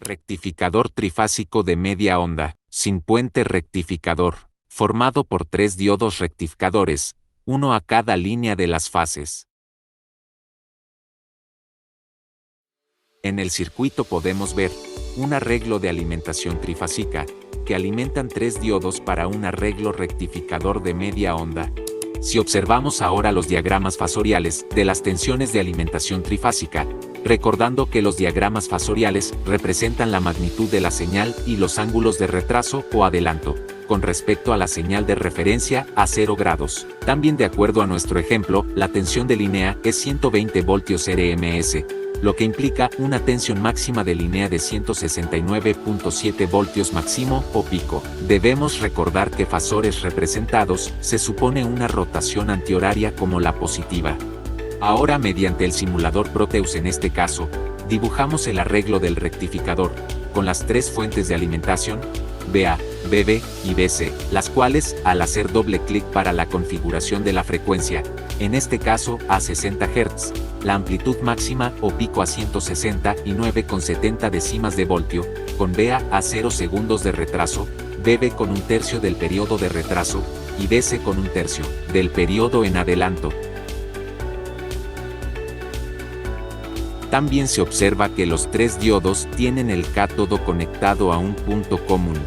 Rectificador trifásico de media onda, sin puente rectificador, formado por 3 diodos rectificadores, uno a cada línea de las fases. En el circuito podemos ver un arreglo de alimentación trifásica, que alimentan 3 diodos para un arreglo rectificador de media onda. Si observamos ahora los diagramas fasoriales de las tensiones de alimentación trifásica, recordando que los diagramas fasoriales representan la magnitud de la señal y los ángulos de retraso o adelanto, con respecto a la señal de referencia a 0 grados. También de acuerdo a nuestro ejemplo, la tensión de línea es 120 voltios RMS, lo que implica una tensión máxima de línea de 169.7 voltios máximo o pico. Debemos recordar que fasores representados se supone una rotación antihoraria como la positiva. Ahora, mediante el simulador Proteus en este caso, dibujamos el arreglo del rectificador, con las 3 fuentes de alimentación, BA, BB y BC, las cuales, al hacer doble clic para la configuración de la frecuencia, en este caso a 60 Hz, la amplitud máxima o pico a 169,70 décimas de voltio, con BA a 0 segundos de retraso, BB con 1/3 del periodo de retraso, y BC con 1/3 del periodo en adelanto. También se observa que los 3 diodos tienen el cátodo conectado a un punto común,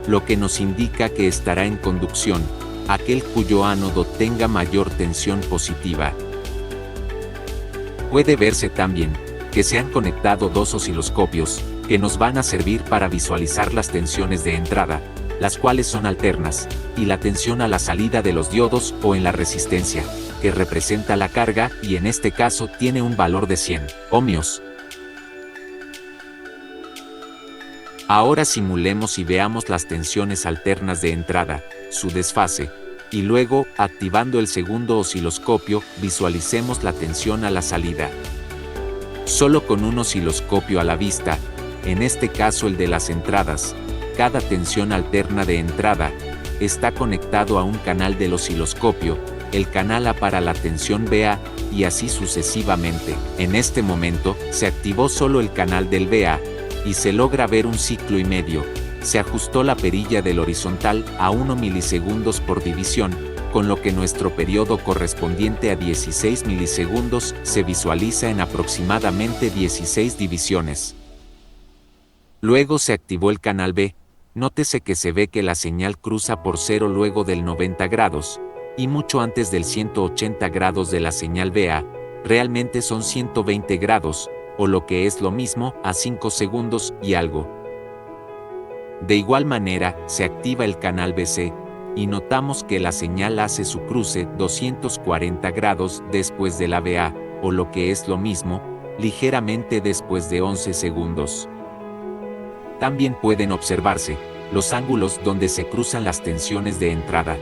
lo que nos indica que estará en conducción, aquel cuyo ánodo tenga mayor tensión positiva. Puede verse también que se han conectado 2 osciloscopios, que nos van a servir para visualizar las tensiones de entrada, las cuales son alternas, y la tensión a la salida de los diodos o en la resistencia, que representa la carga y en este caso tiene un valor de 100 ohmios. Ahora simulemos y veamos las tensiones alternas de entrada, su desfase, y luego, activando el segundo osciloscopio, visualicemos la tensión a la salida. Solo con un osciloscopio a la vista, en este caso el de las entradas, cada tensión alterna de entrada está conectado a un canal del osciloscopio, el canal A para la tensión BA, y así sucesivamente. En este momento, se activó solo el canal del BA, y se logra ver un ciclo y medio. Se ajustó la perilla del horizontal a 1 milisegundos por división, con lo que nuestro periodo correspondiente a 16 milisegundos se visualiza en aproximadamente 16 divisiones. Luego se activó el canal B. Nótese que se ve que la señal cruza por 0 luego del 90 grados, y mucho antes del 180 grados de la señal BA, realmente son 120 grados, o lo que es lo mismo, a 5 segundos y algo. De igual manera, se activa el canal BC, y notamos que la señal hace su cruce 240 grados después de la BA, o lo que es lo mismo, ligeramente después de 11 segundos. También pueden observarse los ángulos donde se cruzan las tensiones de entrada.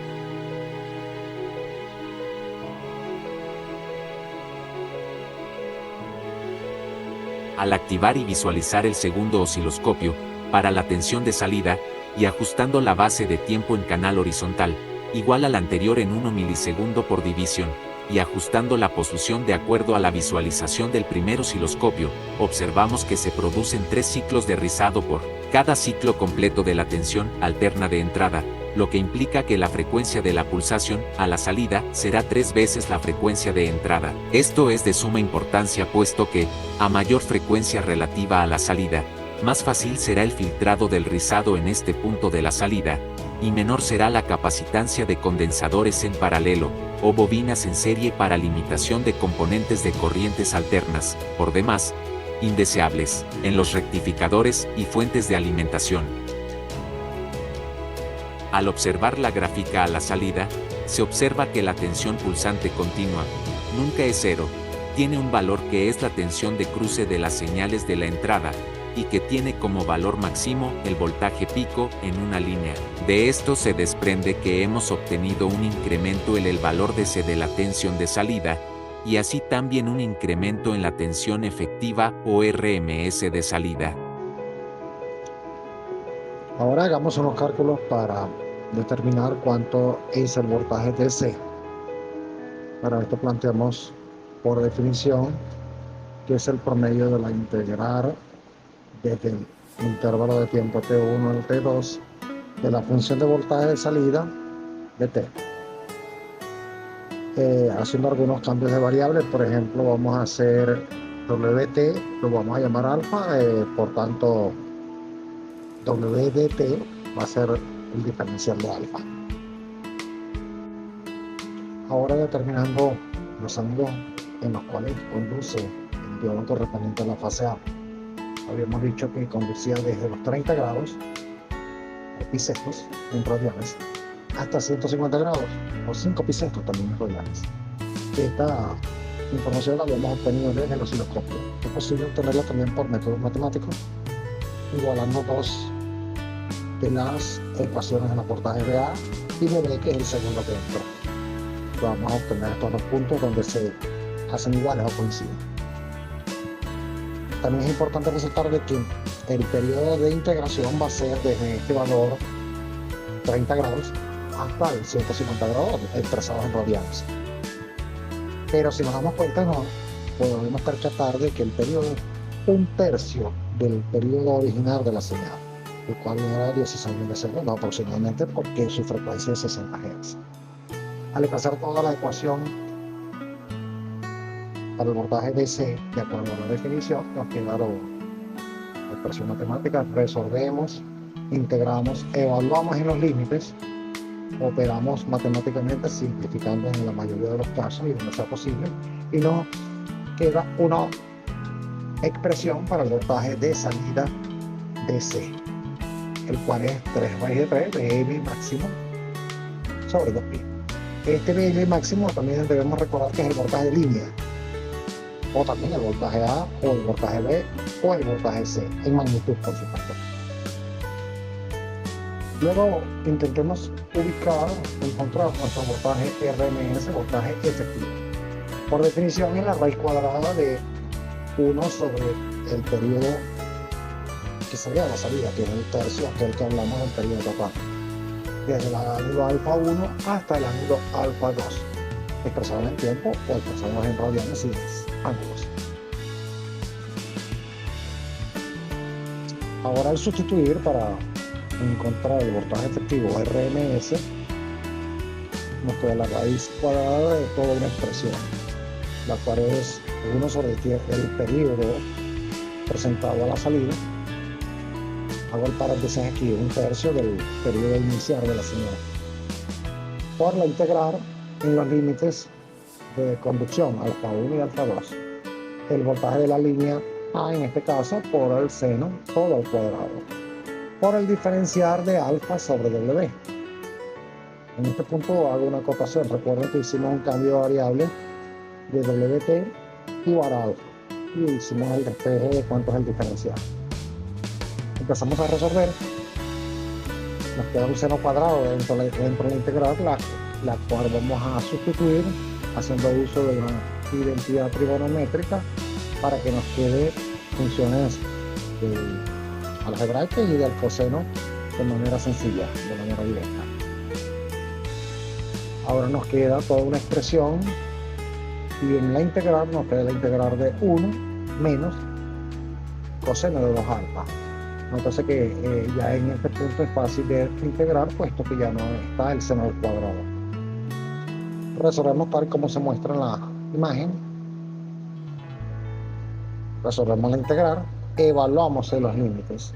Al activar y visualizar el segundo osciloscopio, para la tensión de salida, y ajustando la base de tiempo en canal horizontal, igual al anterior en 1 milisegundo por división, y ajustando la posición de acuerdo a la visualización del primer osciloscopio, observamos que se producen 3 ciclos de rizado por cada ciclo completo de la tensión alterna de entrada, lo que implica que la frecuencia de la pulsación a la salida será 3 veces la frecuencia de entrada. Esto es de suma importancia puesto que, a mayor frecuencia relativa a la salida, más fácil será el filtrado del rizado en este punto de la salida, y menor será la capacitancia de condensadores en paralelo, o bobinas en serie para limitación de componentes de corrientes alternas, por demás, indeseables, en los rectificadores y fuentes de alimentación. Al observar la gráfica a la salida, se observa que la tensión pulsante continua nunca es 0, tiene un valor que es la tensión de cruce de las señales de la entrada, y que tiene como valor máximo el voltaje pico en una línea. De esto se desprende que hemos obtenido un incremento en el valor de C de la tensión de salida, y así también un incremento en la tensión efectiva o RMS de salida. Ahora hagamos unos cálculos para determinar cuánto es el voltaje DC. Para esto planteamos por definición que es el promedio de la integral desde intervalo de tiempo T1 al T2 de la función de voltaje de salida de T. Haciendo algunos cambios de variables, por ejemplo, vamos a hacer WT, lo vamos a llamar alfa, por tanto, WDT va a ser el diferencial de alfa. Ahora determinando los ángulos en los cuales conduce el diodo correspondiente a la fase A. Habíamos dicho que conducía desde los 30 grados bisectos en radianes hasta 150 grados o 5 bisectos también en radianes. Esta información la habíamos obtenido desde el osciloscopio. Es posible obtenerla también por métodos matemáticos, igualando dos de las ecuaciones en los voltajes de A y de B, que es el segundo que entra. Vamos a obtener estos dos puntos donde se hacen iguales o coinciden. También es importante resaltar de que el periodo de integración va a ser desde este valor 30 grados hasta el 150 grados expresados en radianes. Pero si nos damos cuenta, no podemos percatar de que el periodo es un tercio del periodo original de la señal, el cual era 16 milisegundos aproximadamente, porque su frecuencia es 60 Hz. Al pasar toda la ecuación para el voltaje DC, de acuerdo a la definición, nos queda la expresión matemática. Resolvemos, integramos, evaluamos en los límites, operamos matemáticamente, simplificando en la mayoría de los casos y donde sea posible, y nos queda una expresión para el voltaje de salida DC, el cual es 3 raíz de 3 BL máximo sobre 2pi. Este BL máximo también debemos recordar que es el voltaje de línea, o también el voltaje A, o el voltaje B, o el voltaje C, en magnitud, por supuesto. Luego intentemos encontrar nuestro voltaje RMS, voltaje efectivo. Por definición, es la raíz cuadrada de 1 sobre el periodo que sería la salida, que es el tercio, que es el que hablamos del periodo total, desde el ángulo alfa 1 hasta el ángulo alfa 2, expresado en tiempo o expresado en radianes y ángulos. Ahora, al sustituir para encontrar el voltaje efectivo RMS, nos queda la raíz cuadrada de toda una expresión, la cual es 1 sobre el periodo presentado a la salida. Hago el paréntesis aquí, un tercio del periodo inicial de la señal, por la integrar en los límites de conducción alfa 1 y alfa 2, el voltaje de la línea A, en este caso, por el seno todo al cuadrado, por el diferencial de alfa sobre W. En este punto hago una acotación. Recuerden que hicimos un cambio de variable de WT igual a alfa y hicimos el despeje de cuánto es el diferencial. Empezamos a resolver. Nos queda un seno cuadrado dentro de la integral, la cual vamos a sustituir haciendo uso de una identidad trigonométrica para que nos quede funciones algebraicas y del coseno de manera sencilla, de manera directa. Ahora nos queda toda una expresión y en la integral nos queda la integral de 1 menos coseno de 2 alfa. Entonces que ya en este punto es fácil de integrar, puesto que ya no está el seno del cuadrado. Resolvemos tal como se muestra en la imagen. Resolvemos la integral, evaluamos en los límites,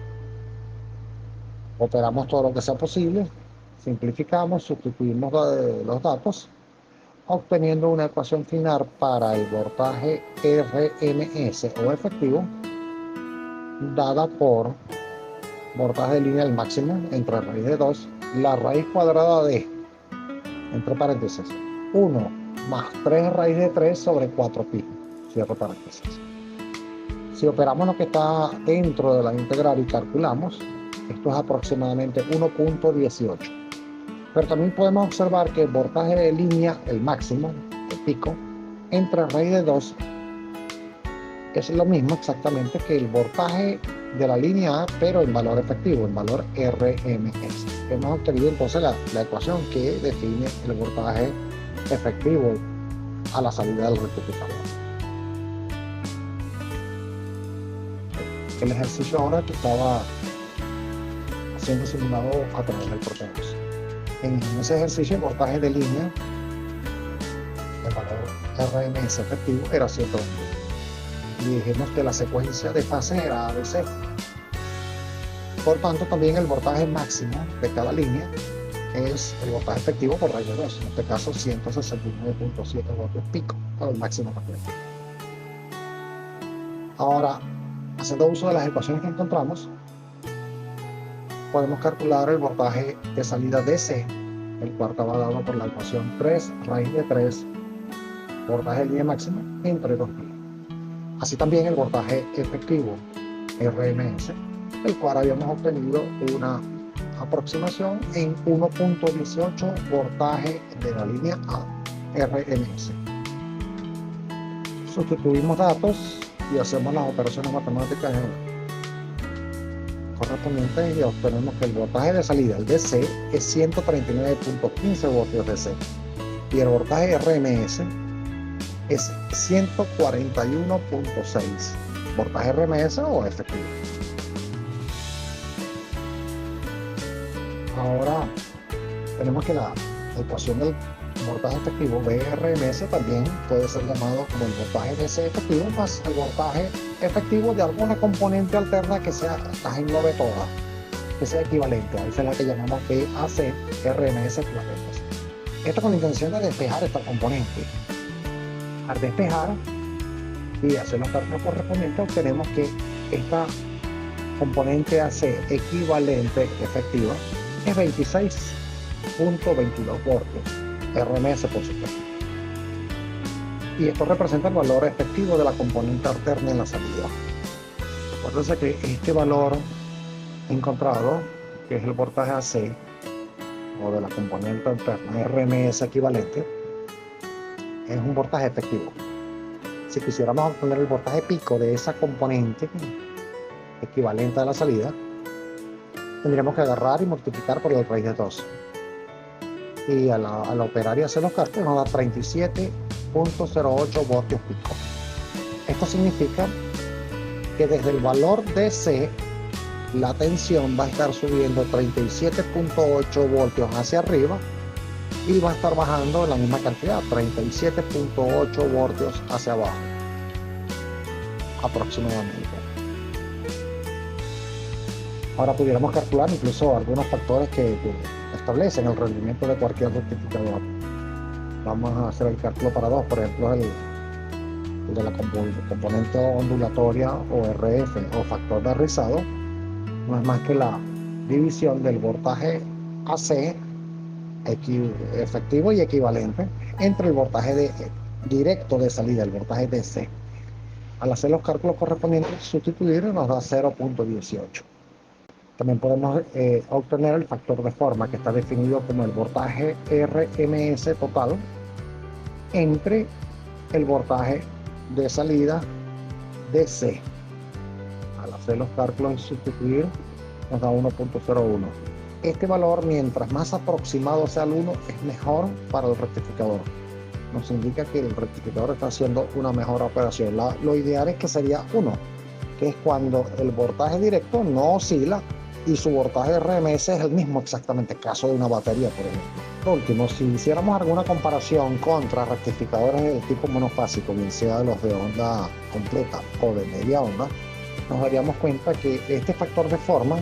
operamos todo lo que sea posible, simplificamos, sustituimos los datos, obteniendo una ecuación final para el voltaje RMS o efectivo, dada por voltaje de línea al máximo entre raíz de 2, la raíz cuadrada de, entre paréntesis, 1 más 3 raíz de 3 sobre 4pi, cierro paréntesis. Si operamos lo que está dentro de la integral y calculamos, esto es aproximadamente 1.18. Pero también podemos observar que el voltaje de línea, el máximo, el pico, entre raíz de 2, es lo mismo exactamente que el voltaje de la línea A, pero en valor efectivo, en valor RMS. Hemos obtenido entonces la ecuación que define el voltaje efectivo a la salida del rectificador. el ejercicio ahora que estaba siendo simulado a través del Proteus. En ese ejercicio, el voltaje de línea, el valor RMS efectivo era 120. Y dijimos que la secuencia de fases era ABC. Por tanto, también el voltaje máximo de cada línea es el voltaje efectivo por raíz de 2, en este caso 169.7 voltios pico, para el máximo completo. Ahora, haciendo uso de las ecuaciones que encontramos, podemos calcular el voltaje de salida DC, el cual estaba dado por la ecuación 3 raíz de 3, voltaje de línea máxima entre 2pi. Así también el voltaje efectivo RMS, el cual habíamos obtenido una aproximación en 1.18 voltaje de la línea A, RMS. Sustituimos datos y hacemos las operaciones matemáticas correspondientes y obtenemos que el voltaje de salida, el DC, es 139.15 voltios DC y el voltaje RMS es 141.6 voltaje RMS o efectivo. Ahora tenemos que la ecuación del voltaje efectivo VRMS también puede ser llamado como el voltaje DC efectivo más el voltaje efectivo de alguna componente alterna que las englobe todas, que sea equivalente. Esa es la que llamamos VAC RMS equivalentes. Esto con la intención de despejar esta componente. Al despejar y hacer los cálculos correspondientes, obtenemos que esta componente AC equivalente efectiva es 26.22 voltios, RMS por supuesto. Y esto representa el valor efectivo de la componente alterna en la salida. Acuérdense que este valor encontrado, que es el voltaje AC, o de la componente alterna RMS equivalente, es un voltaje efectivo. Si quisiéramos obtener el voltaje pico de esa componente equivalente a la salida, tendríamos que agarrar y multiplicar por la raíz de 2. Y al operar y hacer los cálculos nos da 37.08 voltios pico. Esto significa que desde el valor DC la tensión va a estar subiendo 37.8 voltios hacia arriba y va a estar bajando la misma cantidad, 37.8 voltios hacia abajo aproximadamente. Ahora pudiéramos calcular incluso algunos factores que establecen el rendimiento de cualquier rectificador. Vamos a hacer el cálculo para dos, por ejemplo el de la componente ondulatoria o RF o factor de rizado, no es más que la división del voltaje AC efectivo y equivalente entre el voltaje directo de salida, el voltaje DC. Al hacer los cálculos correspondientes, sustituir nos da 0.18. También podemos obtener el factor de forma, que está definido como el voltaje RMS total entre el voltaje de salida DC. Al hacer los cálculos y sustituir nos da 1.01. Este valor, mientras más aproximado sea al 1, es mejor para el rectificador. Nos indica que el rectificador está haciendo una mejor operación. Lo ideal es que sería 1, que es cuando el voltaje directo no oscila y su voltaje RMS es el mismo exactamente, caso de una batería, por ejemplo. Por último, si hiciéramos alguna comparación contra rectificadores del tipo monofásico, bien sea de los de onda completa o de media onda, nos daríamos cuenta que este factor de forma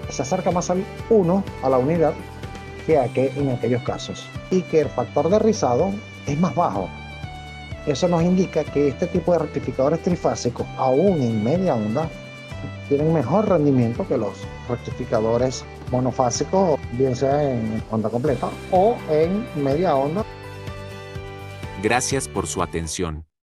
se acerca más al 1, a la unidad, que en aquellos casos, y que el factor de rizado es más bajo. Eso nos indica que este tipo de rectificadores trifásicos, aún en media onda, tienen mejor rendimiento que los rectificadores monofásicos, bien sea en onda completa o en media onda. Gracias por su atención.